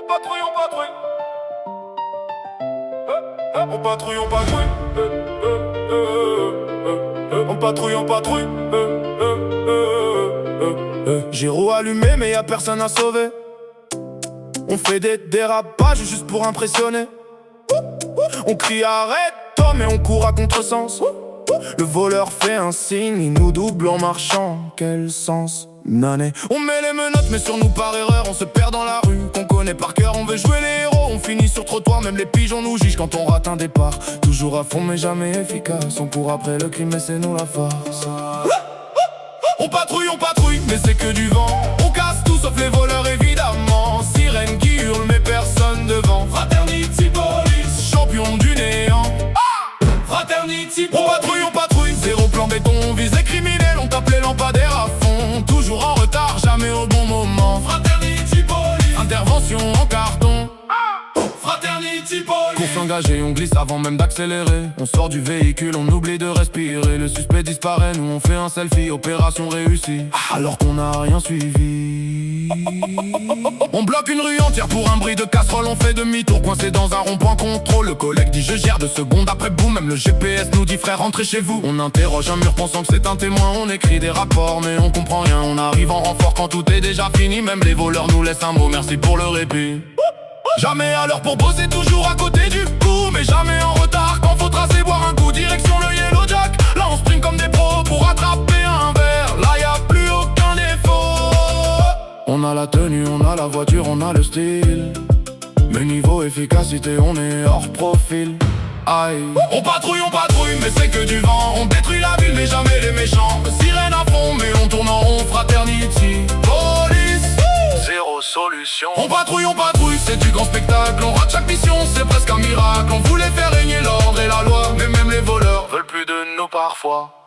patrouille, on patrouille. On patrouille, on patrouille. On patrouille, on patrouille. Gyro allumé mais y'a personne à sauver. On fait des dérapages juste pour impressionner. On crie arrête-toi mais on court à contresens. Le voleur fait un signe, il nous double en marchant. Quel sens? Nané. On met les menottes mais sur nous par erreur. On se perd dans la rue, qu'on connaît par cœur. On veut jouer les héros, on finit sur trottoir. Même les pigeons nous jugent quand on rate un départ. Toujours à fond mais jamais efficace. On court après le crime mais c'est nous la farce. On patrouille, mais c'est que du vent. On casse tout sauf les voleurs évidemment. Sirène qui hurle mais personne devant. Fraternity Police, champion du néant. Fraternity Police. On patrouille, zéro plan béton. On vise les criminels, on tape les lampadaires à fond. Toujours en retard, jamais au bon moment. Fraternity Police. Intervention en carton. Fraternity Police. Course engagée, on glisse avant même d'accélérer. On sort du véhicule, on oublie de respirer. Le suspect disparaît, nous on fait un selfie. Opération réussie, alors qu'on n'a rien suivi. On bloque une rue entière pour un bruit de casserole. On fait demi-tour, coincé dans un rond-point contrôle. Le collègue dit je gère 2 secondes après boum. Même le GPS nous dit frère rentrez chez vous. On interroge un mur pensant que c'est un témoin. On écrit des rapports mais on comprend rien. On arrive en renfort quand tout est déjà fini. Même les voleurs nous laissent un mot, merci pour le répit. Jamais à l'heure pour bosser, toujours à côté du coup. Mais jamais en retard quand faut tracer, boire un coup. Direction le Yellow Jack, là on sprint comme des pros pour attraper un verre. Là y a plus aucun défaut. On a la tenue, on a la voiture, on a le style. Mais niveau efficacité on est hors profil. Aïe. On patrouille, mais c'est que du vent. On détruit la ville mais jamais les méchants. Sirène à fond mais on tourne en rond. Fraternity Police. Zéro solution. On patrouille, c'est du grand spectacle. On rate chaque mission, c'est presque un miracle. On voulait faire régner l'ordre et la loi, mais même les voleurs veulent plus de nous parfois.